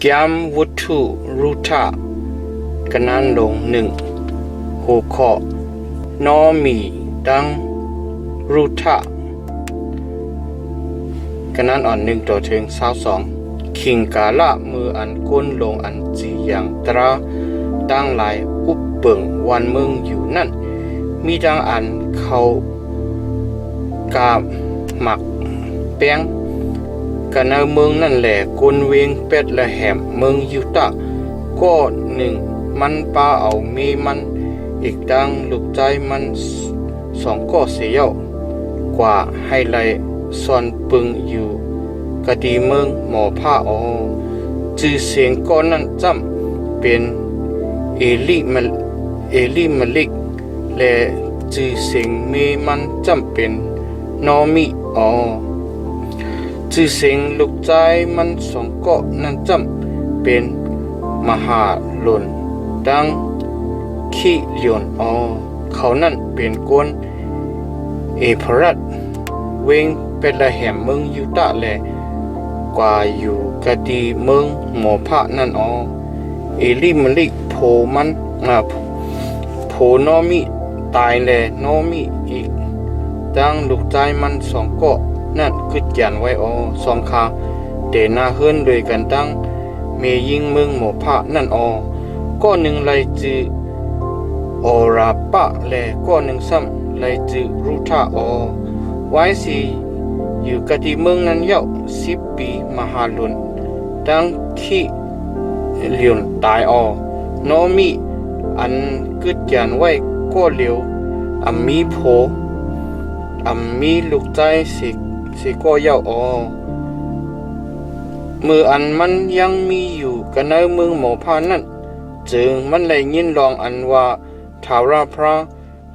แก้มวัตถุรูทะกันนั้นลงหนึ่งหัวข้อนอมีดังรูทะกันนั้นอ่อนหนึ่งต่อถึง22ขิงกาละมืออันก้นลงอันจีอย่างตราตั้งหลายอุปเปิงวันเมืองอยู่นั่นมีดังอันเขากาหมักแป้งกันในเมืองนั่นแหละกลเวงเป็ดและแหมเมืองยูตะก็หนึ่งมันปลาเอามีมันอีกดังลูกใจมัน2ก็เสียวกว่าให้ไหลซ่อนปึงอยู่กะดีเมืองหมอผ้าอจื่อเสียงก้อนนั้นจำเป็นเอลิมลิกและจื่อเสียงเมมันจำเป็นนอมิจื่อเสียงลูกใจมัน2ก็นั้นจำเป็นมหาหล่นดังขี้เหลียนเขานั่นเป็นกวนเอพรัตเวงเป็นละแหมเมืองยูตะแลกว่าอยู่กะดีเมืองหมอพระนั่นเอลิมลิกโผมันโผนอมิตายแลนอมิอีกดังลูกใจมัน2ก็นั่นกึดยันไว้2คาเดนาเฮิรนด้วยกันตั้งเมยิงเมืองหมอพระนั่นก็หนึ่งไลจืออราปะแลก็หนึ่งซ้ำไลจือรูทะไว้สิอยู่กะที่เมืองนั้นเยา10 ปีมหาลุนดังขี้เหลียนตายโนมิอันกึดยันไว้ก็เหลียวมีโผมีลูกใจสิก็เยามืออันมันยังมีอยู่กันในเมืองหมอพานั่นจึงมันเลยยินลองอันว่าทาราพระ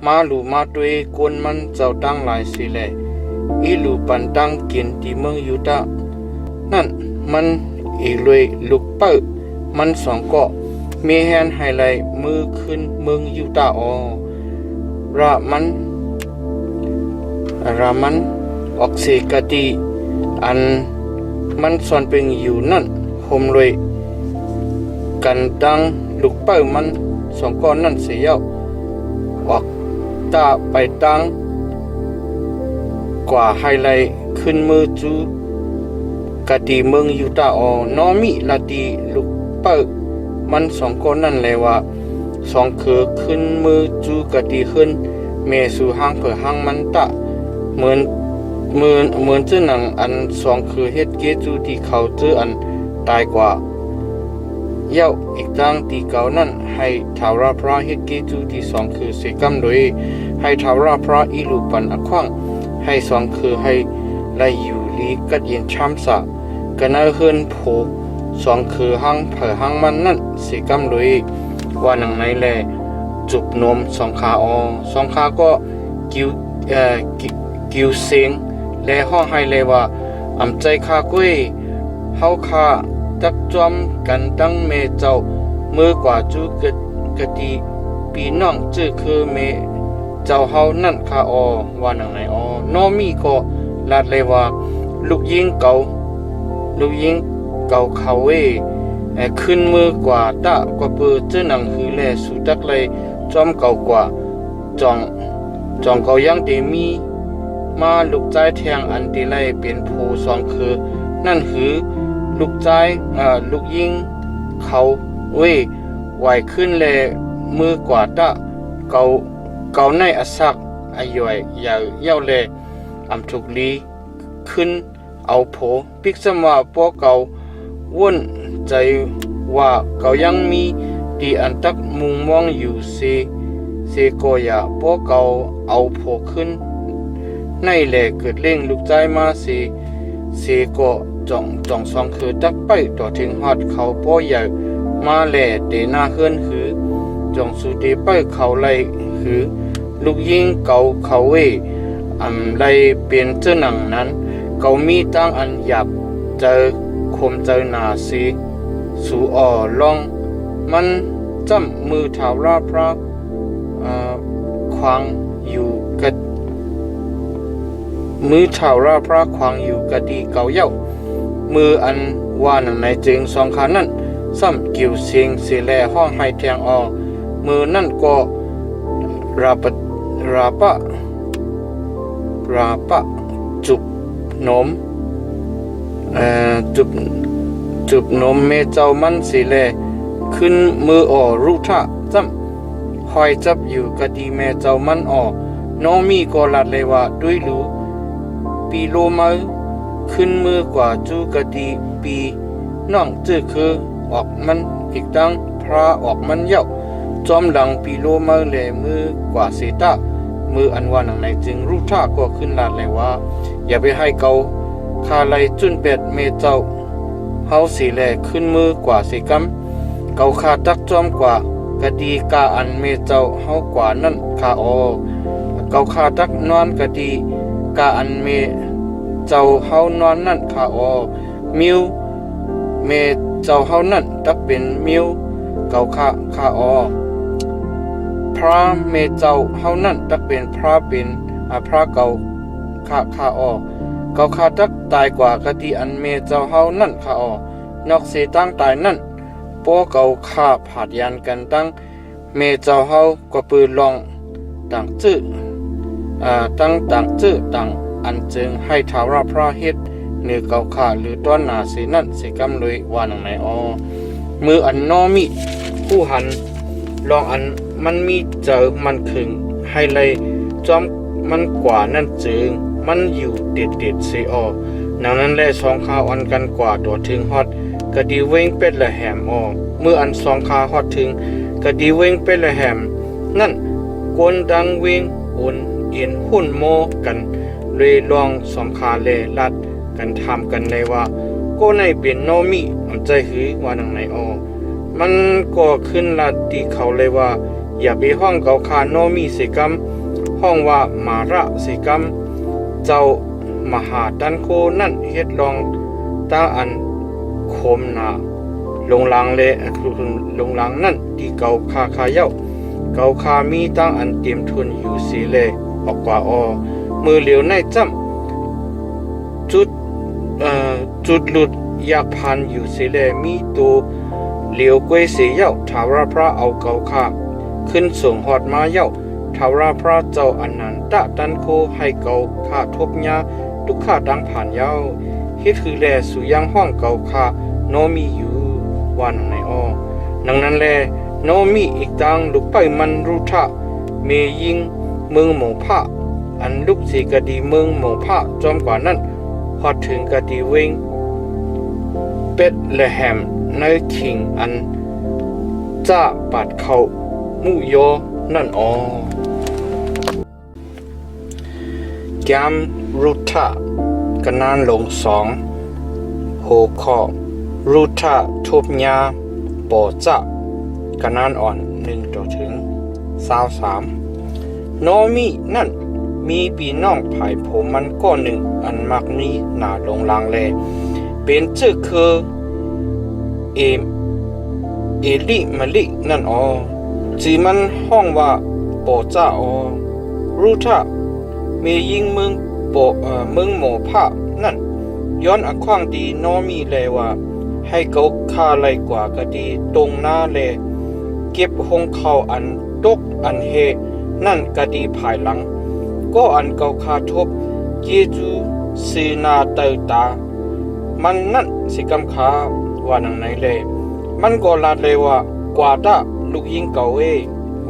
มาลูมาด้วยกวนมันเจ้าตั้งหลายสิแลอีลูปันตั้งกินที่เมืองยูตะนั่นมันอีเลยลูกเปิดมัน2ก็มีแฮนไฮไลท์มือขึ้นเมืองยูตะรามันออกเสกติอันมันส่วนเป็นอยู่นั่นโฮมเลยกันดังลูกเป้ามัน2ก้อนนั่นเสียออกตาไปตังกว่าไฮไลท์ขึ้นมือจูกะดีเมืองยูตานอมิลาดีลูกเป้ามัน2ก้อนนั่นเลยว่า2คือขึ้นมือจูกะดีขึ้นเมสู่ห้างเผอห้างมันตะเหมือนเจ้าหนังอัน2คือเฮ็ดเกจูที่เขาเจออันตายกว่าเย้าอีกดังที่เก่านั้นให้ทาวราพระเฮ็ดเกจูที่2คือเสกัมโดยให้ทาวราพระอีลูปันอขวางให้2คือให้ไลอยู่ลีกัดเย็นช้ำสะกันเอาเฮินโผ2คือหังเผอหังมันนั่นเสกัมโดยว่าหนังไหนแลจุบนม2ขา2ขาก็กิวเสียงและห้องให้เลยว่าอำใจข้ากุ้ยเฮาข้าจักจอมกันตั้งเมเจ้ามือกว่าจูกะดีปีน้องจื้อคือเมเจ้าเฮานั่นข้าว่าหนังไหนนอมีก็ลาดเลยว่าลูกยิงเก่าเขาขึ้นมือกว่าตะกว่าเปื้อเจ้าหนังหือแลสุดักเลยจอมเก่ากว่าจองเขายังเดมีมาลูกใจแทงอันติไลเป็นโพ2คือนั่นคือลูกใจลูกยิงเขาไหวขึ้นแลมือกว่าตะเกาในอสักอาย่อยยาวเย้าแลอำทุกลีขึ้นเอาโผปิกสมาพวกเก่าว่นใจว่าเขายังมีดีอันตักมุงมองอยู่เซโกยาพวกเก่าเอาโผขึ้นในแหล่เกิดเร่งลูกใจมาเสก็จ่อง2คือตักไปต่อถึงฮอดเขาป้อใหญ่มาแหล่เดนาเฮือนคือจ่องสุเดไปเขาไลคือลูกยิงเก่าเขาไลเป็นเจ้าหนังนั้นเขามีตั้งอันหยับเจอคมเจอหนาสู่ลองมันจำมือทาวราพระควางอยู่กับมือชาวราพระควางอยู่กะดีเก่าเย้ามืออัน ว่าหนังในจึงสองขานั้นซ้ำกิ่วเสียงเสียแลห้องให้แทงออกมือนั่นก็ราปะราปะราปะจุบนมจุบนมเมเจ้ามันเสียแลขึ้นมืออ่อรูท่าซ้ำหอยจับอยู่กะดีแม่เจ้ามันอ่อน้องมีก็ลัดเลยว่าด้วยรู้ปีโลมาขึ้นมือกว่าจูกะดีปีน้องจื้อคือออกมันอีกดังพระออกมันเย้าจอมหลังปีโลมาแลมือกว่าเสตามืออันว่าหนังในจึงรู้ท่าก็ขึ้นลัดเลยว่าอย่าไปให้เกาคาไลจุนเป็ดเมเจ้าเฮาสีแลขึ้นมือกว่าสิกำเกาคาตักจอมกว่ากะดีกาอันเมเจ้าเฮากว่านั่นคาออเกาคาตักนอนกะดีกาอันเมเจ้าเฮานอนนั่นคาออมิวเมเจ้าเฮานั่นตักเป็นมิวเกาคาออพระเมเจ้าเฮานั่นตักเป็นพระเป็นพระเกาคาออเกาคาตักตายกว่ากะดีอันเมเจ้าเฮานั่นคาออนอกเสตั้งตายนั่นป้อเกาคาผาดยันกันตั้งเมเจ้าเฮาก็ปืนลองต่างจื้อตั้งต่างจื้อต่างอันจึงให้ท้าวราพระเฮ็ดเนื้อเกาขาหรือต้นหนาสีนั่นสิกำเลยว่าหนังไหนออมืออันนอมีผู้หันลองอันมันมีเจอมันขึงให้เลยจอมมันกว่านั่นจึงมันอยู่เด็ดสิออดังนั้นแลสองขาอันกันกว่าตัวถึงฮอดกะดีเว้งเป็ดละแหมออกเมื่ออันสองขาฮอดถึงกะดีเว้งเป็ดละแหมนั่นกวนดังเว้งโอนเอียนหุ่นโมกันเลยลองสองขาเลลัดกันทำกันเลยว่าก็ในเป็นโนมิอำใจหือว่าหนังไหนออมันก็ขึ้นลัดตีเขาเลยว่าอย่าไปห้องเกาคาโนมิสิกรรมห้องว่ามาระสิกรรมเจ้ามหาดันโคนั่นเฮ็ดลองตาอันโคมนาลงลังเลลงลังนั่นที่เกาคาเย้าเกาคามีตั้งอันเตรียมทุนอยู่สีเลออกกว่าออมือเหลียวในจ้ำจุดหลุดอยากพันอยู่สีเลมีตัวเหลียวกวยเสียเย้าท้าวราพระเอาเกาคาขึ้นส่งหอดมาเย้าท้าวราพระเจ้าอันนันตะดันโคให้เกาคาทบญาทุกข้าดังผ่านเย้าเฮ็ดคือแลสู่ยังห้องเกาคาโนมีอยู่ว่าหนังไหนอ้อดังนั้นแลโนมีอีกดังลุกไปมันรูทะเมยิงเมืองหมูผ้าอันลุกสีกะดีเมืองหมูผ้าจอมกว่านั้นพอถึงกะดีเวงเป็ดและแหมในขิงอันจ้าปัดเขามุโยนั่นอ้อแกมรูทะกะนานลงสองโหคอรูทะทุบญาปอจะกะนานอ่อน1ต่อถึง23โนมินั่นมีปีน้องภายผมมันก็หนึ่งอันมักนี้หนาลงลางแลเป็นชื่อคือเอลิมลินั่นอ๋อจีมันห้องว่าปอจ้าอ๋อรู้ท่ามียิงเมืองเมืองหมอผ้านั่นย้อนอักขวางดีน้อมีแลว่าให้เกาคาไลกว่ากะดีตรงหน้าแลเก็บหงเขาอันตกอันเฮนั่นกะดีภายหลังก็อันเกาคาทบเยจูสีนาเตตามันนั่นสิกำคาว่าหนังไหนเลยมันก็ลาดเลยว่ากว่าตาลูกยิงเก่า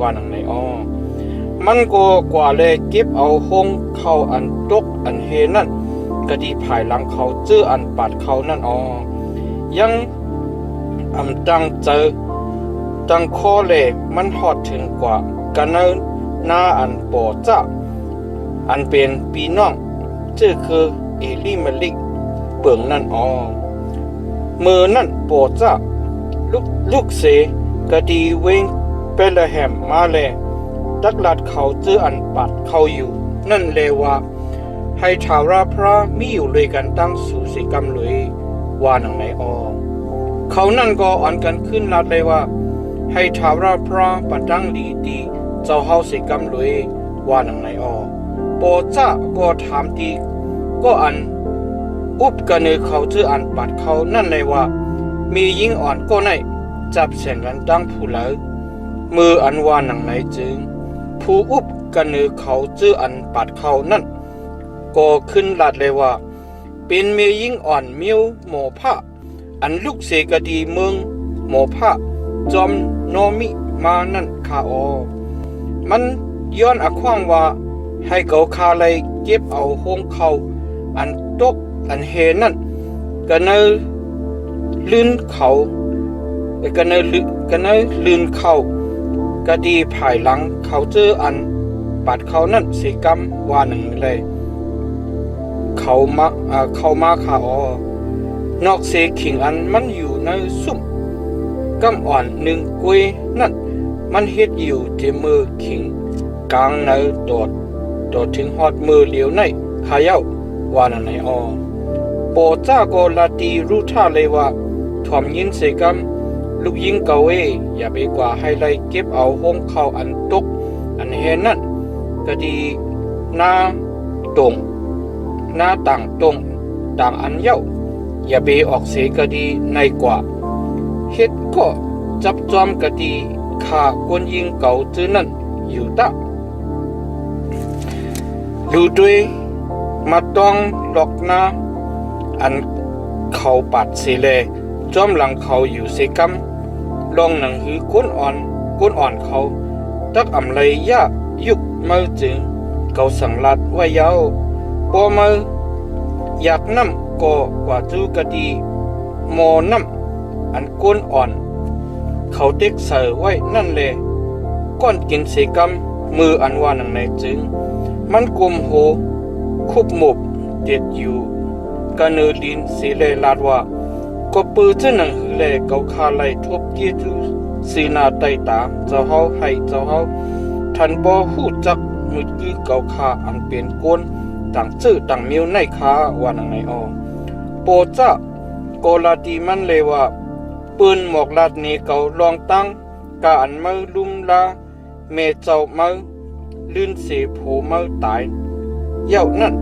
ว่าหนังไหนอ้อมันก็กว่าเลยเก็บเอาหงเข้าอันตกอันเฮนั่นกะดีภายหลังเขาเจออันปัดเขานั่นอ้อยังตั้งเจอตั้งข้อเลยมันหอดถึงกว่ากันเนินหน้าอันปอจ้าอันเป็นปีน้องชื่อคือเอลิมลิกเปิงนั่นอ๋อมือนั่นปอจ้าลูกเสกะดีเวงเปละแหมมาแลตักลัดเขาเจออันปัดเขาอยู่นั่นเลว่าให้ชาวราพระมีอยู่เลยกันตั้งสู่สิกรรมเลยว่าหนังไหนอ๋อเขานั่นก็อ่อนกันขึ้นลัดเลยว่าให้ชาวราพระปัดตั้งดีเจ้าเฮาสิกรรมเลยว่าหนังไหนอ๋อปอจ้าก็ถามตีก็อัน อุบกันเนเขาจื้ออันปัดเขานั่นเลยว่ามียิงอ่อนก็ในจับเสียงกันตั้งผู้เหลอมืออันว่าหนังไหนจึงผู้อุบกันเนเขาจื้ออันปัดเขานั่นก็ขึ้นลัดเลยว่าเป็นเมียยิงอ่อนเมียวหมอผ้าอันลูกเสกดีเมืองหมอผ้าจอมโนมิมานั่นคาออมันย้อนอขวางว่าให้เขาคาเลยเก็บเอาห้องเขาอันตกอันเฮนั่นกันเนลื่นเขากันเนลื่นเขาก็ดีภายหลังเขาเจออันปัดเขานั่นสิกรรมว่าหนึ่งเลยเขามาขาอนอกเสขิงอันมันอยู่ในซุ่มกำอ่อนหนึ่งกุยนั่นมันเฮ็ดอยู่ที่มือขิงกลางในโดดถึงฮอดมือเหลียวในขายาวว่านั่นไหนโปจ้าโกลาตีรู้ท่าเลยว่าถ่อมยินเสกำลูกยิงเกาเออย่าไปกว่าให้ไล่เก็บเอาห้องเข้าอันตกอันเฮนั่นก็ดีหน้าตรงหน้าต่างตรงต่างอันเย้าอย่าไปออกเสก็ดีในกว่าเฮ็ดก็จับจอมก็ดีขาคนยิงเก่าจื้อนั่นอยู่ตะดูด้วยมาต้องหลอกหน้าอันเขาปัดเสเลจอมหลังเขาอยู่เสกำลองหนังหือก้นอ่อนเขาตักอำเลยยะยุกมือจึงเขาสั่งลัดไว้ยาวปอมืออยากน้ำก็กว่าจูกะดีโมน้ำอันก้นอ่อนเขาเด็กใส่ไว้นั่นเลยก้อนกินเสกำมืออันว่าหนังในจึงมันกลมโหคุบหมบเด็ดอยู่กันเนลินเสเลลาดว่าก็ปืนจะหนังหือเลเขาคาไลทบเกียจูสีนาไตตาเจ้าเฮาให้เจ้าเฮาทันบ่ฮู้จักมืดคือเขาคาอันเป็นก้นต่างจื้อต่างมิวในคาว่าหนังในโปจ้าโกลาตีมันเลยว่าปืนหมอกลาดนี้เขาลองตั้งกาอันมือลุมลาเมเจ้ามือลื่นเสโผมือตายเย้านั่น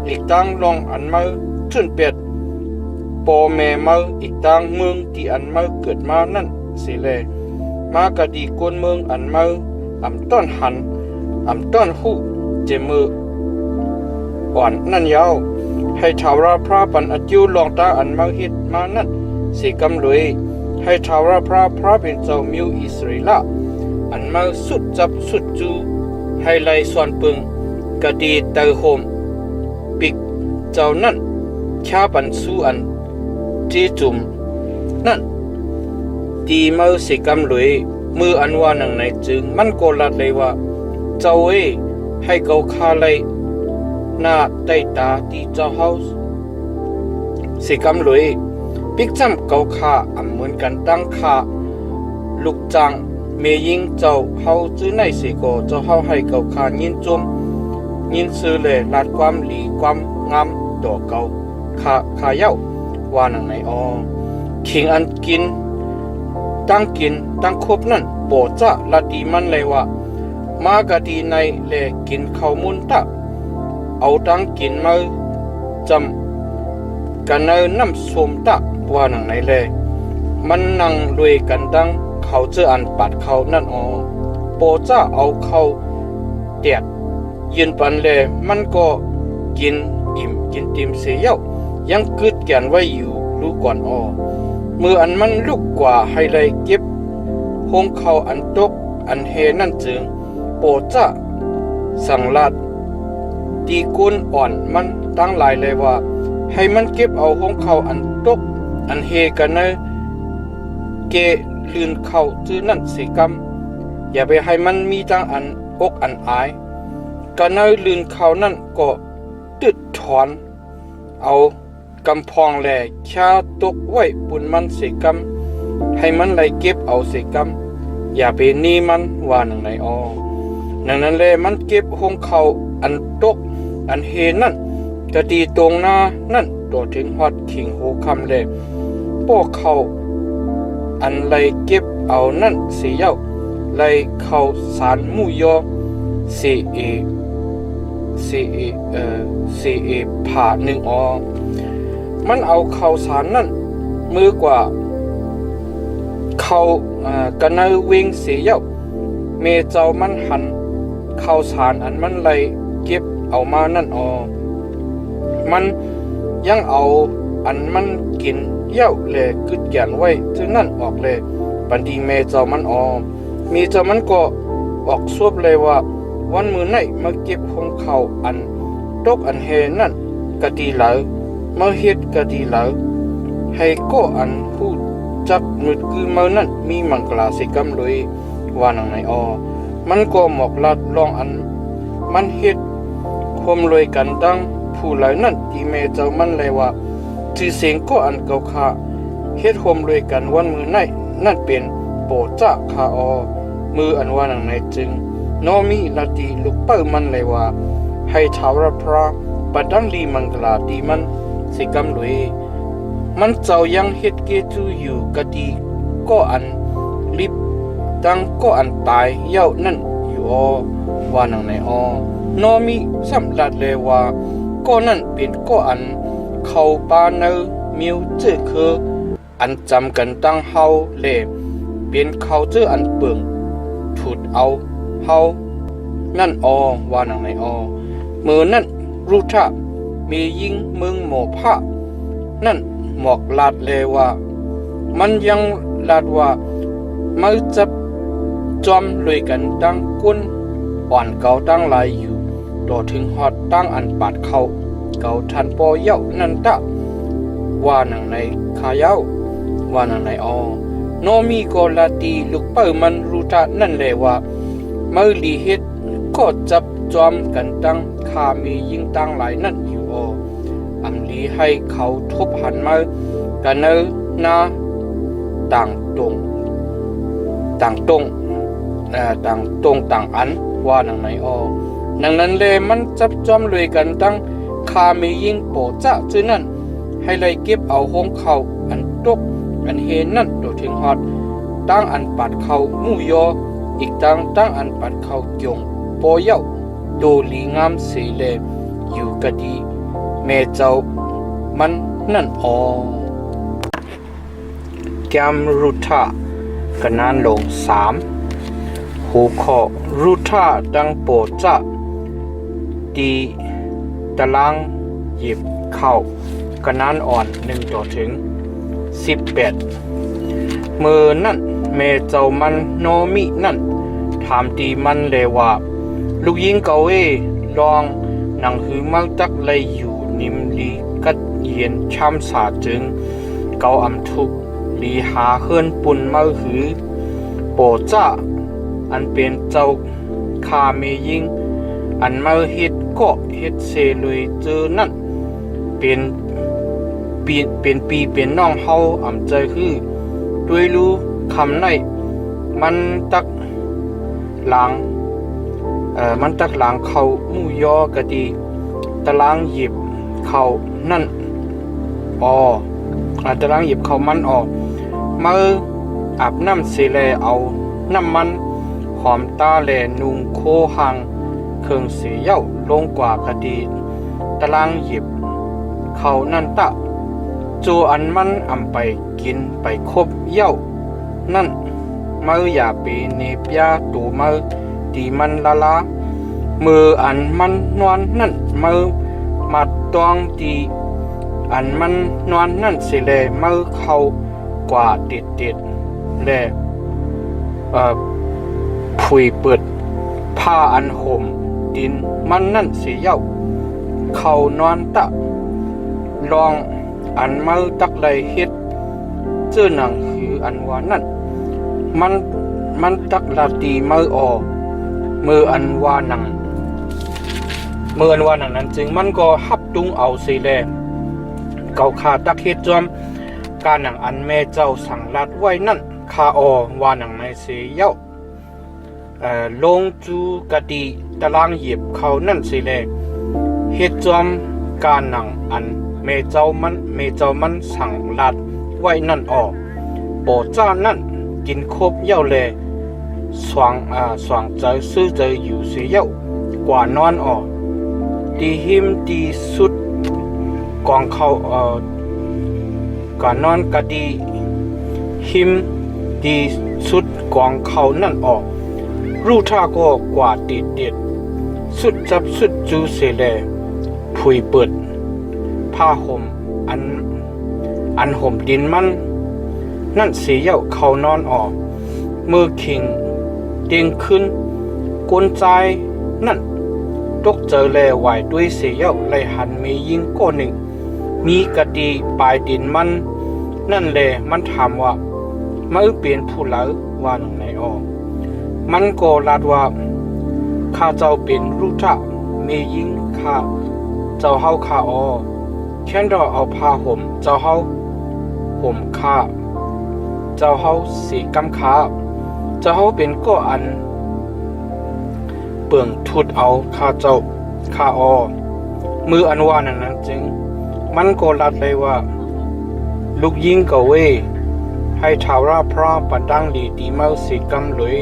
อีกตั้งลองอันมือจุนเป็ดปอแม่มืออีกตั้งเมืองที่อันมือเกิดมานั่นสิเลมากะดีกวนเมืองอันมืออำต้นหันอำต้นหูเจมืออ่อนนั่นยาวให้ชาวราพระปันอจิวลองตาอันมือฮิตมานั่นสิกำลุยให้ชาวราพระเป็นเจ้ามิวอิสราเอลอันมือสุดจับสุดจูให้ไล่ส่วนปึงกะดีเตอโฮมปิกเจ้านั่นชาปันสู้อันจีจุมนั่นตีมือสิกำลุยมืออันว่าหนังในจึงมันโกลัดเลยว่าเจ้าให้เขาคาไลหน้าใต้ตาตีเจ้าเฮาสิกำลุยปิกจำเขาคาอำเหมือนกันตั้งคาลูกจางเมยิงเจ้าเฮาจื้อในสิโกเจ้าเฮาให้เขาคายินจมยินซื้อเลยลาดความหลีความงามต่อเขาคาเย้าว่าหนังในขิงอันกินตั้งครบนั่นโปจ้าละดีมันเลยว่ามากะดีในเลกินข้าวมุนตะเอาตั้งกินมาจำกันเนน้ำส้มตะว่าหนังในเลยมันนั่งรวยกันดังเขาเจออันปัดเขานั่นโปจ้าเอาเขาเตียดยืนปันเลยมันก็กินอิ่มกินติมเสียวยังกึดแกนไว้อยู่รู้ก่อนมืออันมันลุกกว่าให้เลยเก็บห้องเขาอันตกอันเฮนั่นจึงโปจ้าสั่งลาดตีก้นอ่อนมันตั้งหลายเลยว่าให้มันเก็บเอาห้องเขาอันตกอันเฮกันเนเกลื่นเขาจื้อนั่นสิกำอย่าไปให้มันมีตั้งอันอกอันอายกันเนลื่นเขานั่นก็ตึดถอนเอากำพองแหล่ชาตกไว้ปุ่นมันสิกำให้มันไหลเก็บเอาสิกำอย่าไปนี่มันว่าหนังไหนดังนั้นเลยมันเก็บห้องเขาอันตกอันเฮนั่นจะตีตรงหน้านั่นตัวถึงฮอดขิงโหคำเลยพวกเขาอันไหลเก็บเอานั่นเสียาวไหลเขาสารมูยอCA ผ่าหนึ่ง มันเอาข้าวสารนั่นมือกว่าเขากันเอาเวงเสียเย้าเมเจ้ามันหันข้าวสารอันมันเลยเก็บเอามานั่นมันยังเอาอันมันกินเย้าเลยกึดแกนไว้ถึงนั่นออกเลยปันดีเมเจ้ามันเมเจ้ามันก็ออกซวบเลยว่าวันมือไหนมาเก็บของเขาอันตกอันเฮนั่นกะดีเหลามาเฮ็ดกะดีเหลาให้ก็อันพูดจักมืดคือเมื่อนั้นมีมังกลาสิกำเลยว่าหนังไหนมันก็หมอกลัดลองอันมันเฮ็ดคมรวยกันตั้งผู้หลายนั่นที่เมเจ้ามันเลยว่าชื่อเสียงก็อันเก่าคาเฮ็ดคมรวยกันวันมือไหนนั่นเป็นโปจ้าคามืออันว่าหนังไหนจึงโนมีลาตีลูกเป้ามันเลยว่าให้ชาวรพระปดังลีมังกลาดีมันสิกำเลยมันเจ้ายังเฮ็ดเกจูอยู่กะดีก็อันลิบตั้งก็อันตายเย้านั่นอยู่ว่าหนังไหนโนมีสำลัดเลยว่าก็นั่นเป็นก็อันเขาปาเนอมิวเจอคืออันจำกันตั้งเฮาเลเป็นเขาเจออันเปิงถูดเอาเฮานั่นว่าหนังไหนมือนั่นรู้ท่ามียิงเมืองหมอผ้านั่นหมอกลาดเลยว่ามันยังลาดว่ามือจับจอมลุยกันตั้งก้นอ่อนเก่าตั้งลายอยู่ต่อถึงฮอดตั้งอันปาดเขาเก่าทันปอเย้านั่นตะว่าหนังในขาเย้าว่าหนังในโนมีก็ลาตีลูกเปิ้มันรู้ท่านั่นเลยว่ามือลีเฮ็ดก็จับจอมกันตั้งคามียิงตั้งหลายนั่นอยู่อำลีให้เขาทบหันมากันเนนาต่างตรงต่างอันว่าหนังไหนหนังนั้นเลยมันจับจอมเลยกันตั้งคามียิงโปจ้าจื้อนั่นให้เลยเก็บเอาห้องเขาอันตกอันเฮนั่นโดดถึงฮอดตั้งอันปัดเขามู่ยออีกตั้งอันปัดเขาจงปอเย้าโดลีงามเสเลอยู่กะดีแม่เจ้ามันนั่นแกมรุธากันนานลงหูขอรุธาดังโปจ้าดีตะลังหยิบเข้ากันนานอ่อน1 ต่อถึง 18มือนั่นแม่เจ้ามันโนมินั่นถามตีมันเลยว่าลูกยิงเกาลองหนังหือมักตักเลยอยู่นิมลีกัดเย็นช้ำสาจึงเกาอำทุกลีหาเฮินปุ่นมือหือโปจ้าอันเป็นเจ้าคาเมยิงอันมือเฮ็ดก็เฮ็ดเซลุยเจอนั่นเป็นเป็นน้องเฮาอำใจคือด้วยรู้คำไหนมันตักหลังเขามู่ยอกะดีตารางหยิบเขานั่นตารางหยิบเขามันมืออาบน้ำเสเลเอาน้ำมันหอมตาแลนุงโคหังเครื่องเสียเย้าลงกว่ากะดีตารางหยิบเขานั่นตะจูอันมันอำไปกินไปคบเย้านั่นมืออย่าปีเนปยาตูมือตีมันละมืออันมันนวลนั่นมือมัดตองตีอันมันนวลนั่นสิเลมือเขากว่าติดแลผุยเปิดผ้าอันห่มดินมันนั่นสิเย้าเขานวลตะลองอันมือตักเลยเฮ็ดเจ้าหนังคืออันว่านั่นมันตักลาตีมืออันว่าหนังนั้นจึงมันก็ฮับตุงเอาสิแลเก่าขาตักเฮ็ดจอมการหนังอันแม่เจ้าสั่งลัดไว้นั่นคาว่าหนังในเสียเย้าลงจูกะดีตารางเหยียบเขานั่นสิแลเฮ็ดจอมการหนังอันแม่เจ้ามันสั่งลัดไว้นั่นโปจ้านั่นกินครบเย้าแลสว่างใจซื้อใจอยู่เสียเย้ากว่านอนตีหิมตีสุดกองเขา ก็นอนกะดีหิมดีสุดกองเขานั่นออกรู้ท่าก็กว่าติดเด็ดสุดจับสุดจูเสแลผุยเปิดผ้าห่มอันห่มดินมันนั่นเสียเขานอนออกมือขิงเด้งขึ้นกวนใจนั่นตกเจอแลไหวด้วยเสียไหลหันมียิงก้อนหนึ่งมีกะดีปลายดินมันนั่นแลมันถามว่ามือเปลี่ยนผู้เหลาว่าหนึ่งในอมันก็ลาดว่าข้าเจ้าเป็นรูทะมียิงข้าเจ้าเฮาข้าแค่รอเอาผ้าห่มเจ้าเฮาห่มข้าเจ้าเฮาสีกำขาเจ้าเฮาเป็นก็อันเปิ่งทุดเอาข้าเจ้าข้ามืออันว่านั้นจึงมันก็ลัดเลยว่าลูกยิงก็เวให้ทาวราพระปัดดังดีดีเมาสีกำเลย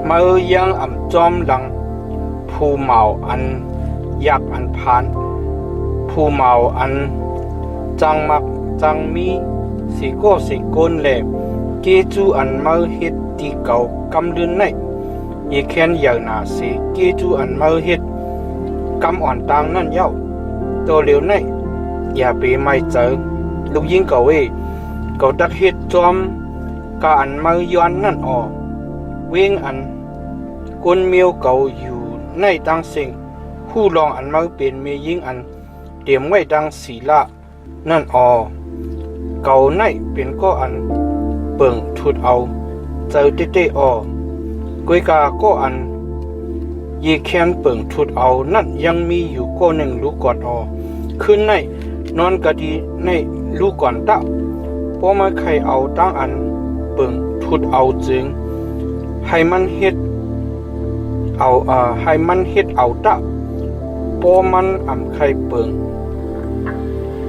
มายังอ่ำจอมหลังผู้เมาอันยักอันพานผู้เมาอันจังมักจังมีสีโก้สีโกนแหลเกจูอันมาเฮ็ดที่เก่ากำเดินในอีแค้นอย่างหนาสีเกจูอันมาเฮ็ดกำอ่อนตางนั่นเย้าตัวเหลียวในอย่าไปไม่เจอลูกยิงเก่าเวเก่าดักเฮ็ดจอมกาอันมาย้อนนั่นออกเว้งอันกวนเมียวเก่าอยู่ในตังสิ่งผู้ลองอันมาเป็นเมียยิงอันเตรียมไว้ดังศีละนั่นเก่าในเป็นก็อันเปิ่งทุดเอาเจอเต้กวยกาก็อันยีแค้นเปิ่งทุดเอานั่นยังมีอยู่ก็หนึ่งลูกก่อนขึ้นในนอนกะดีในลูกก่อนตะพอมาใครเอาตั้งอันเปิ่งทุดเอาจึงให้มันเฮ็ดเอาตะพอมันใครเปิ่ง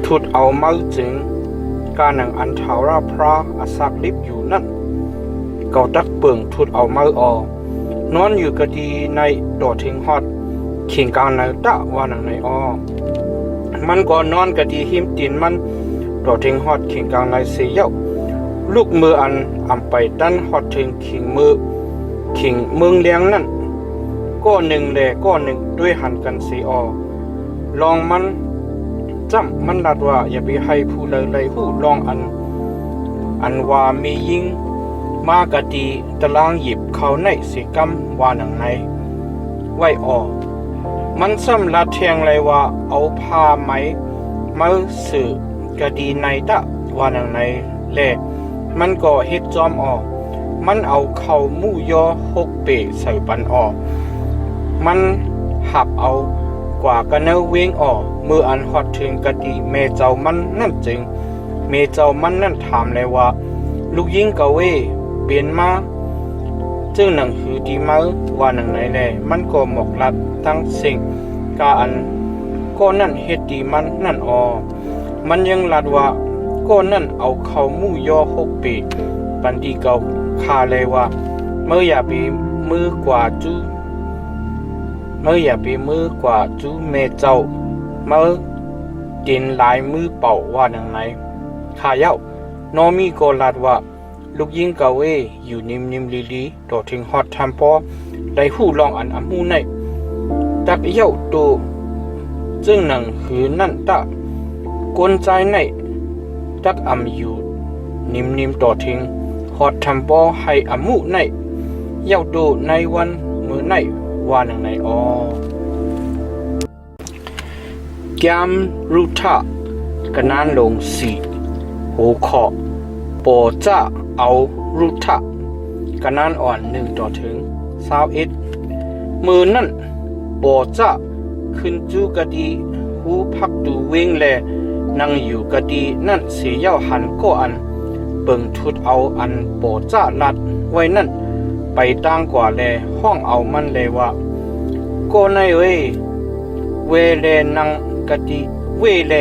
ทุดเอามาจึงการหนังอันทาราพระอาศักลิบอยู่นั่นเก่าดักเปิ่งทุดเอามานอนอยู่กะดีในดอทิ้งฮอดเข่งกลางในตะว่าหนังในมันก็นอนกะดีหิมตีนมันดอทิ้งฮอดเข่งกลางในเสียลูกมืออันไปดันฮอดถึงเข่งเมืองเลี้ยงนั่นก็หนึ่งแลก็หนึ่งด้วยหันกันเสียลองมันลัดว่าอย่าไปให้ผู้เลยหู้ลองอันว่ามียิงมากะดีตะลางหยิบเขาในสิกำว่าหนังในไว้มันซ้ำลัดเทียงเลยว่าเอาผ้าไหมมาสื่อกะดีในตะว่าหนังในแลมันก็เฮ็ดจอมมันเอาเข้ามู่ยอ6เปใส่ปันมันหับเอากว่ากันเนเวงมืออันฮอดถึงกะดีเมเจ้ามันนั่นจึงเมเจ้ามันนั่นถามเลยว่าลูกยิงกะเวเปลี่ยนมาจึงหนังหือดีมาว่าหนังไหนแลมันก็หมกลัดทั้งสิ่งกาอันก็นั่นเฮ็ดดีมันนั่นมันยังลัดว่าก็นั่นเอาเข้ามู่ยอ6ปีปันดีเก่าคาเลยว่าเมื่ออย่าไปมือกว่าจูเมเจ้าเมื่อดินลายมือเป่าว่าหนังไหนข้าเย้านอมีก็ลัดว่าลูกยิงกะเวอยู่นิ่มลีต่อถึงฮอดทำพอได้หู้ลองอันหู้ในตักเย้าโตจึงหนังหือนั่นตะกวนใจในตักอยู่นิ่มต่อถึงฮอดทำพอให้หู้ในเย้าโตในวันมือในว่าหนังในแกมรูทะกะนานลงสีโหขอปอจะเอารูทะกะนานอ่อน1ต่อถึง21มือนั่นปอจะขึ้นจูกะดีหูพักดูเวงแลนั่งอยู่กะดีนั่นเสียเย้าหันก็อันเบิ่งทุดเอาอันปอจะลัดไว้นั่นไปต่างกว่าแลห้องเอามันเลยว่าก็ในเวเลนังกะดีเวเล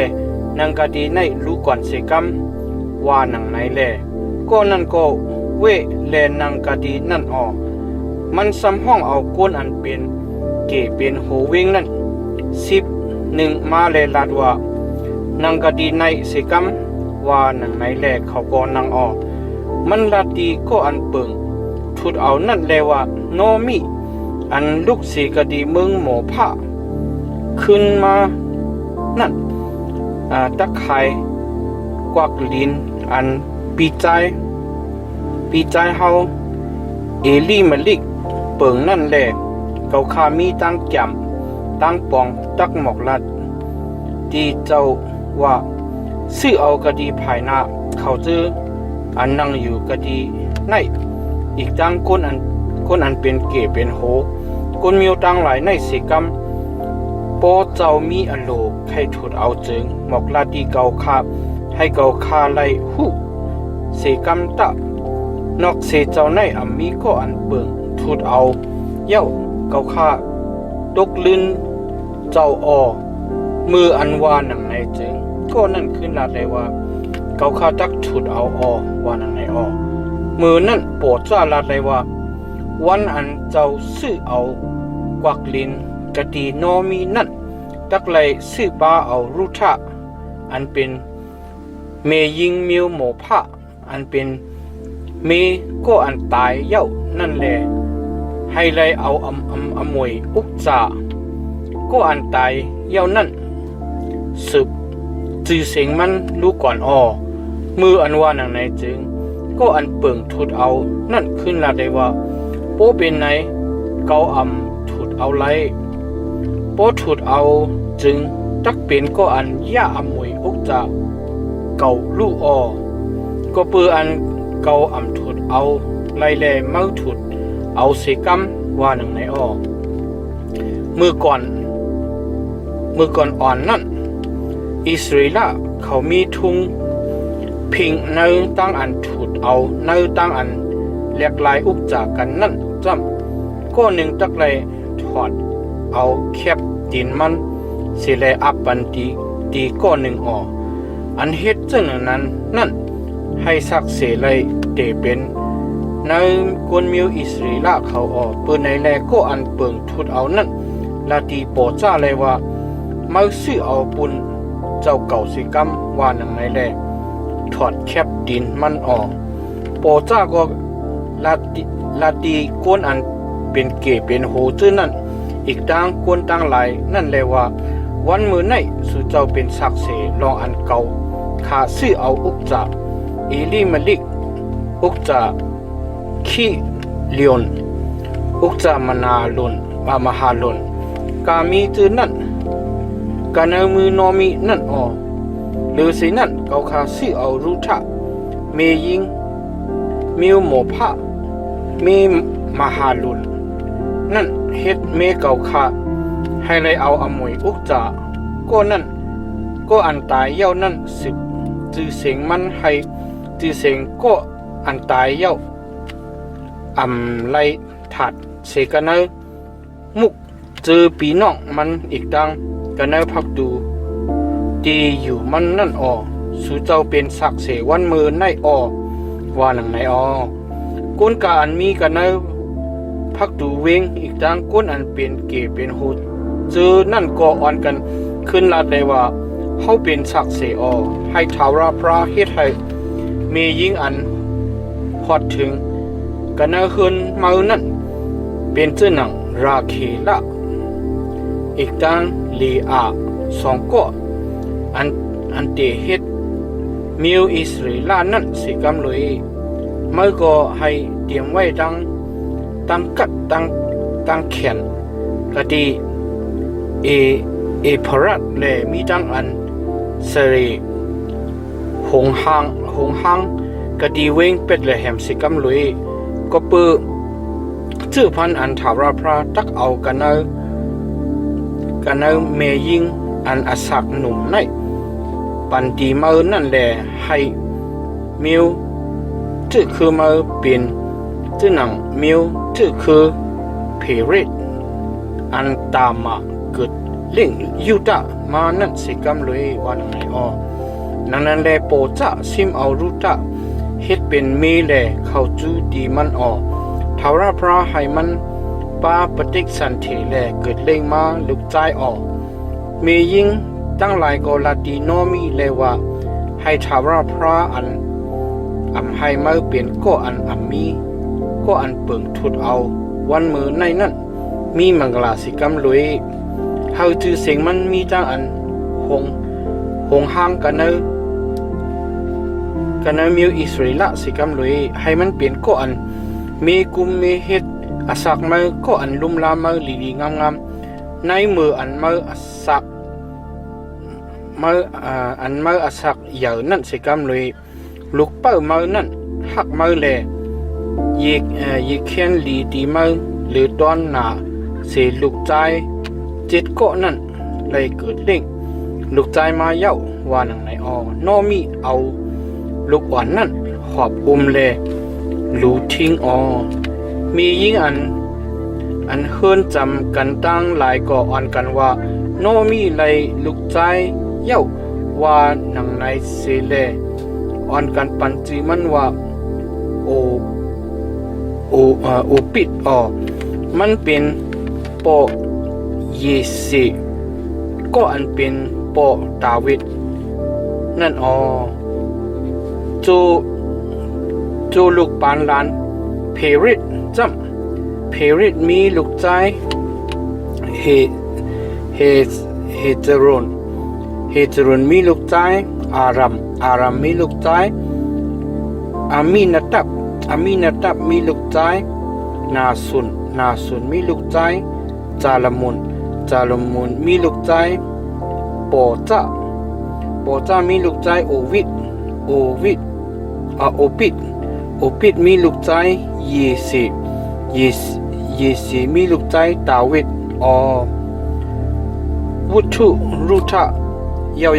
นังกะดีในลูกก่อนเสกำว่าหนังไหนแลก็นั่นก็เวเลนังกะดีนั่นมันซ้ำห้องเอาก้นอันเป็นเกเป็นโหเวงนั่น11มาเลลาดว่านังกะดีในเสกำ ว่าหนังไหนแลเขาก็นังออกมันลาตีก็อันเปิงทุดเอานั่นแลว่าโนมิอันลูกสีกะดีเมืองหมอผ้าขึ้นมานั่นตะไคร่กวักลินอันปีใจเฮาเอลี่มะลิกเปิงนั่นแหละเกาคามีตั้งแก่มตั้งปองตักหมอกลัดดีเจ้าว่าซื้อเอากะดีภายหน้าเขาเจออันนั่งอยู่กะดีในอีกตั้งก้นอันเป็นเก๋เป็นโหก้นมีตั้งหลายในสิกรรมปอเจ้ามีอโลใครถุดเอาจึงหมอกลัดดีเกาคาให้เกาคาไลหูสิกรรมตะนอกเสเจ้าในอัมมีก็อันเปิงทุดเอาเย้าเกาค่าตกลื่นเจ้ามืออันวาหนังในจึงก็นั่นขึ้นลาดเลยว่าเกาค่าตักทุดเอาวาหนังในมือนั่นโปรดจ้าลาดเลยว่าวันอันเจ้าซื้อเอากวักลินกะดีนอมีนั่นตักเลยซื้อปลาเอารุทะอันเป็นเมยิงมิวหมอผ้าอันเป็นเมก็อันตายเย้านั่นแหละให้เลยเอาอมวยอุกจ่าก็อันตายเย้านั่นสืบจือเสียงมันรู้ก่อนมืออันว่าหนังในจึงก็อันเปิงถุดเอานั่นขึ้นละได้ว่าโปเป็นไหนเกาถุดเอาไรโปถุดเอาจึงตักเป็นก็อันย่าอมวยอุกจ่าเก่าลู่ก็เปืออันเกาถุดเอาไล่แลเมาถุดเอาเสกัมว่าหนังในมือก่อนอ่อนนั่นอิสราเอลเขามีทุงพิงเนื้อตั้งอันถุดเอาเนื้อตั้งอันเรียกลายอุกจากกันนั่นจ้ำก็หนึ่งตักเลยถอดเอาแคบดินมันเสลอับปันตีก็หนึ่งอันเฮ็ดเจ้านั้นนั่นให้สักเสเลยเตเป็นในกวนมิวอิสราเอลเขาเปิดในแลก็อันเปิงทุดเอานั่นลาตีโปจ้าเลยว่ามาซื้อเอาปุนเจ้าเก่าสิกรรมว่าหนังในแลถอดแคบดินมันโปจ้าก็ลาตีกวนอันเป็นเก๋เป็นโหจื้อนั่นอีกดังกวนตั้งหลายนั่นเลยว่าวันมือในสู่เจ้าเป็นสักเสลองอันเก่าขาซื้อเอาอุกจ่าเอลีมลิกอุกจ่าขี้เลียนอุกจามนาลนมหาลนกามีจือนั่นกาเนมือนอมีนั่นหรือสินั่นเกาคาซื้อเอารุทะเมยิงมิวหมอผ้าเมมหาลนนั่นเฮ็ดเมเกาคาให้เลยเอาอมวยอุกจาก็นั่นก็อันตายเย้านั่นสืบจือเสียงมันให้จือเสียงก็อันตายเย้าไล่ถัดเสกันเนมุกเจอปีน้องมันอีกดังกันเนพักดูดีอยู่มันนั่นสู่เจ้าเป็นสักเสวันมือในว่าหนังในก้นกาอันมีกันเนพักดูเวงอีกดังก้นอันเป็นเก๋เป็นโหดเจอนั่นก็อ่อนกันขึ้นลาดเลยว่าเขาเป็นสักเสให้ทาวราพระเฮ็ดให้มียิ่งอันพอดถึงกันเฮือนมานั่นเป็นเจ้าหนังราเคละอีกดังลีอาสองก็อันเตเฮ็ดมิวอิสราเอลนั่นสิกำเลยเมื่อก็ให้เตรียมไว้ตั้งกัดตั้งแขนกะดีพรัดและมีตั้งอันเสรีหงหางกะดีเวงเป็ดและแหมสิกำเลยก็เปื้อชื่อพันอันถาวราพระตักเอากันเนเมยิงอันอสักหนุ่มในปันตีมือนั่นแหละให้มิวชื่อคือมือเป็นชื่อหนังมิวชื่อคือเพริตอันตามมาเกิดเล่งยูตามานั่นสิกำเลยวันไหนนั่นแหละโปจะซิมเอารูตาเฮ็ดเป็นเมแลเข้าจูดีมันทาวราพระให้มันป้าปฏิกสันเถแลเกิดเล่งมาลุกใจเมยิงตั้งหลายก็ลาตีโนมีเลยว่า ให้ชาวราพระอันให้เมื่อเปลี่ยนก็อันมีก็อันเปิงทุดเอาวันมือในนั้นมีมังกลาสิกรรมลุยเฮาจือเสียงมันมีจังอันหงห้างกันเนมิวอิสราเอลสิกรรมลุยให้มันเปลี่ยนก็อันมีกุมมีเฮ็ดอาศักมือก็อันลุ่มลามือลีงามในมืออันมืออาศักมืออันมืออาศักเหยื่อนั่นสิกรรมลุยลูกเป้ามือนั่นหักมือแลยีเขียนลีดีมือหรือตอนหนาเสียลูกใจจิตก็นั่นเลยเกิดเล่งลูกใจมาเย้าว่าหนังในโนมีเอาลูกอ่อนนั่นหอบแลรู้ทิ้งมียิ่งอันเฮินจำกันตั้งหลายก่ออ่อนกันว่าโนมีไรลูกใจเย้าว่าหนังในเสเลอ่อนกันปันจีมันว่าโอปิดมันเป็นปอเยซีก็อันเป็นปอดาวิดนั่นจูลูกปานลานเพริดจำเพริดมีลูกใจเฮเจรอนมีลูกใจอารัมมีลูกใจอามีนาตับมีลูกใจนาซุนมีลูกใจจาลมุนมีลูกใจปอจ้ามีลูกใจโอปิดมีลูกใจเยซีมีลูกใจดาวิดวุฒุรุทะเยา